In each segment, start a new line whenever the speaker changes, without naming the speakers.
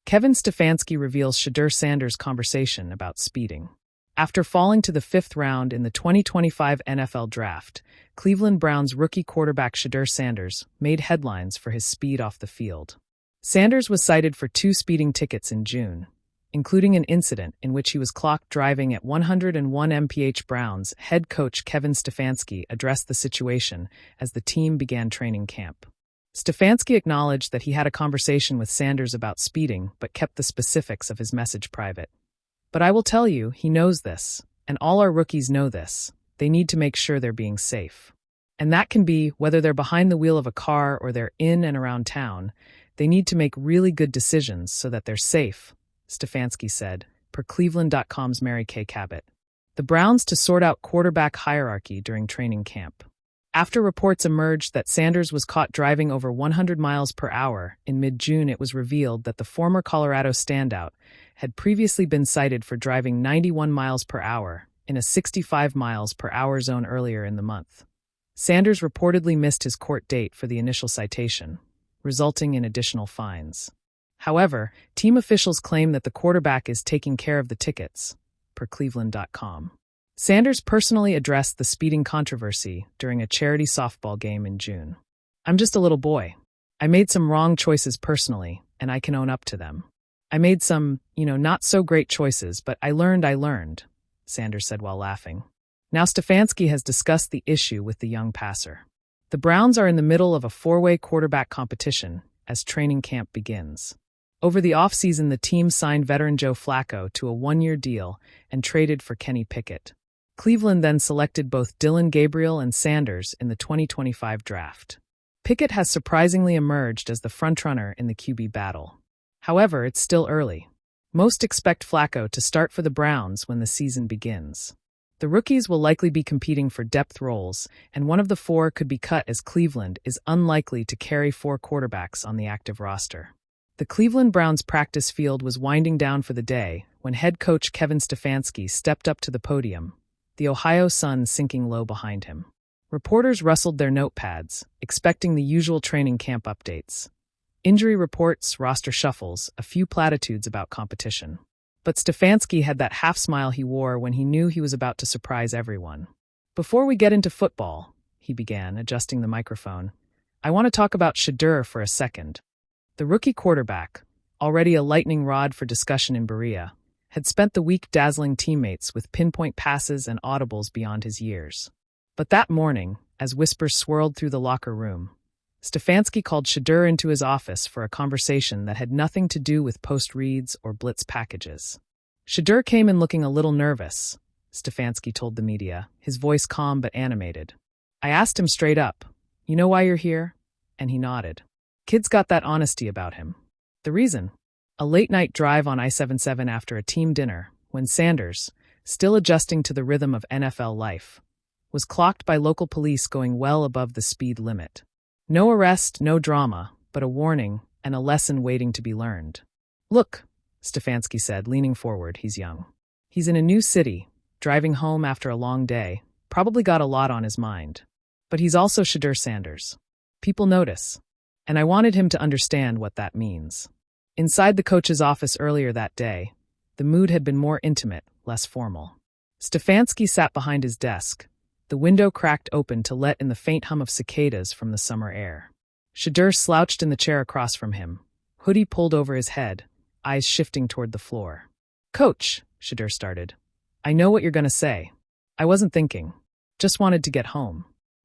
Kevin Stefanski reveals Shedeur Sanders' conversation about speeding. After falling to the fifth round in the 2025 NFL Draft, Cleveland Browns rookie quarterback Shedeur Sanders made headlines for his speed off the field. Sanders was cited for 2 speeding tickets in June, including an incident in which he was clocked driving at 101 mph. Browns head coach Kevin Stefanski addressed the situation as the team began training camp. Stefanski acknowledged that he had a conversation with Sanders about speeding but kept the specifics of his message private. "But I will tell you, he knows this, and all our rookies know this. They need to make sure they're being safe. And that can be whether they're behind the wheel of a car or they're in and around town. They need to make really good decisions so that they're safe," Stefanski said, per Cleveland.com's Mary Kay Cabot. The Browns to sort out quarterback hierarchy during training camp. After reports emerged that Sanders was caught driving over 100 miles per hour, in mid-June it was revealed that the former Colorado standout had previously been cited for driving 91 miles per hour in a 65 miles per hour zone earlier in the month. Sanders reportedly missed his court date for the initial citation, resulting in additional fines. However, team officials claim that the quarterback is taking care of the tickets, per Cleveland.com. Sanders personally addressed the speeding controversy during a charity softball game in June. "I'm just a little boy. I made some wrong choices personally, and I can own up to them. I made some, not so great choices, but I learned," Sanders said while laughing. Now Stefanski has discussed the issue with the young passer. The Browns are in the middle of a 4-way quarterback competition as training camp begins. Over the offseason, the team signed veteran Joe Flacco to a 1-year deal and traded for Kenny Pickett. Cleveland then selected both Dillon Gabriel and Sanders in the 2025 draft. Pickett has surprisingly emerged as the frontrunner in the QB battle. However, it's still early. Most expect Flacco to start for the Browns when the season begins. The rookies will likely be competing for depth roles, and one of the 4 could be cut as Cleveland is unlikely to carry 4 quarterbacks on the active roster. The Cleveland Browns practice field was winding down for the day when head coach Kevin Stefanski stepped up to the podium, the Ohio sun sinking low behind him. Reporters rustled their notepads, expecting the usual training camp updates. Injury reports, roster shuffles, a few platitudes about competition. But Stefanski had that half-smile he wore when he knew he was about to surprise everyone. "Before we get into football," he began, adjusting the microphone, "I want to talk about Shedeur for a second." The rookie quarterback, already a lightning rod for discussion in Berea, had spent the week dazzling teammates with pinpoint passes and audibles beyond his years. But that morning, as whispers swirled through the locker room, Stefanski called Shedeur into his office for a conversation that had nothing to do with post reads or blitz packages. Shedeur came in looking a little nervous, Stefanski told the media, his voice calm but animated. "I asked him straight up, 'You know why you're here?' And he nodded. Kid's got that honesty about him. The reason? A late-night drive on I-77 after a team dinner, when Sanders, still adjusting to the rhythm of NFL life, was clocked by local police going well above the speed limit. No arrest, no drama, but a warning and a lesson waiting to be learned. Look," Stefanski said, leaning forward, he's young. He's in a new city, driving home after a long day, probably got a lot on his mind. But he's also Shedeur Sanders. People notice. And I wanted him to understand what that means." Inside the coach's office earlier that day, the mood had been more intimate, less formal. Stefanski sat behind his desk, the window cracked open to let in the faint hum of cicadas from the summer air. Shedeur slouched in the chair across from him, hoodie pulled over his head, eyes shifting toward the floor. "Coach," Shedeur started, "I know what you're going to say. I wasn't thinking. Just wanted to get home."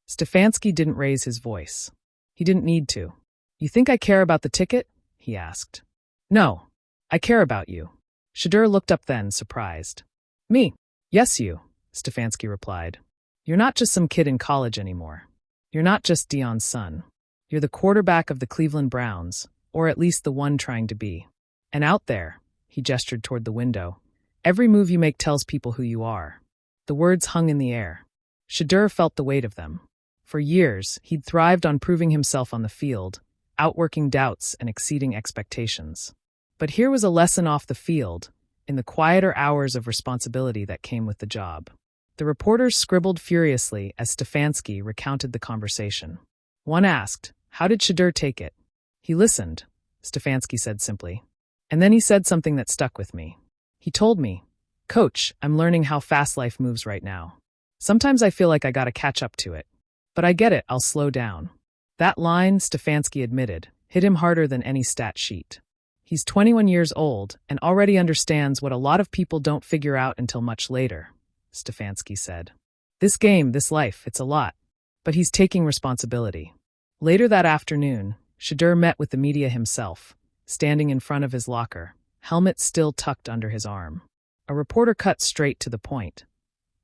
Stefanski didn't raise his voice. He didn't need to. "You think I care about the ticket?" he asked. "No. I care about you." Shedeur looked up then, surprised. "Me? Yes, you," Stefanski replied. "You're not just some kid in college anymore. You're not just Dion's son. You're the quarterback of the Cleveland Browns, or at least the one trying to be. And out there," he gestured toward the window, "every move you make tells people who you are." The words hung in the air. Shedeur felt the weight of them. For years, he'd thrived on proving himself on the field, outworking doubts and exceeding expectations. But here was a lesson off the field, in the quieter hours of responsibility that came with the job. The reporters scribbled furiously as Stefanski recounted the conversation. One asked, "How did Shedeur take it?" "He listened," Stefanski said simply. And then he said something that stuck with me. He told me, "Coach, I'm learning how fast life moves right now. Sometimes I feel like I gotta catch up to it. But I get it, I'll slow down." That line, Stefanski admitted, hit him harder than any stat sheet. He's 21 years old and already understands what a lot of people don't figure out until much later, Stefanski said. This game, this life, it's a lot. But he's taking responsibility. Later that afternoon, Shedeur met with the media himself, standing in front of his locker, helmet still tucked under his arm. A reporter cut straight to the point.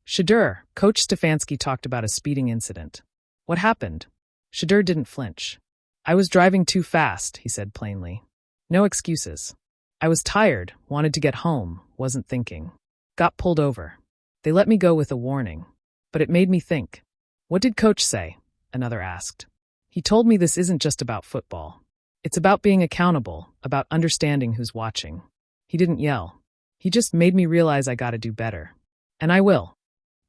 "Shedeur, Coach Stefanski talked about a speeding incident. What happened?" Shedeur didn't flinch. "I was driving too fast," he said plainly. "No excuses. I was tired, wanted to get home, wasn't thinking. Got pulled over. They let me go with a warning. But it made me think." "What did Coach say?" another asked. "He told me this isn't just about football. It's about being accountable, about understanding who's watching. He didn't yell. He just made me realize I gotta do better. And I will."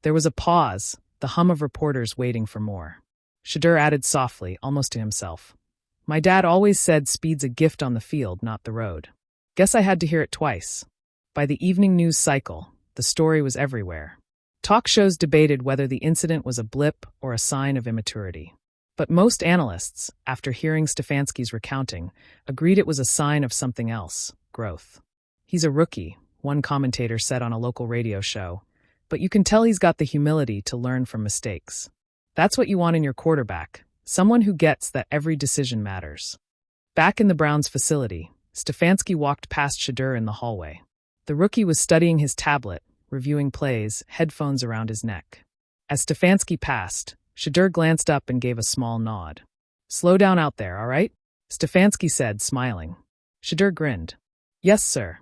There was a pause, the hum of reporters waiting for more. Shedeur added softly, almost to himself, "My dad always said speed's a gift on the field, not the road. Guess I had to hear it twice." By the evening news cycle, the story was everywhere. Talk shows debated whether the incident was a blip or a sign of immaturity. But most analysts, after hearing Stefanski's recounting, agreed it was a sign of something else, growth. "He's a rookie," one commentator said on a local radio show, "but you can tell he's got the humility to learn from mistakes. That's what you want in your quarterback, someone who gets that every decision matters." Back in the Browns' facility, Stefanski walked past Shedeur in the hallway. The rookie was studying his tablet, reviewing plays, headphones around his neck. As Stefanski passed, Shedeur glanced up and gave a small nod. "Slow down out there, all right?" Stefanski said, smiling. Shedeur grinned. "Yes, sir."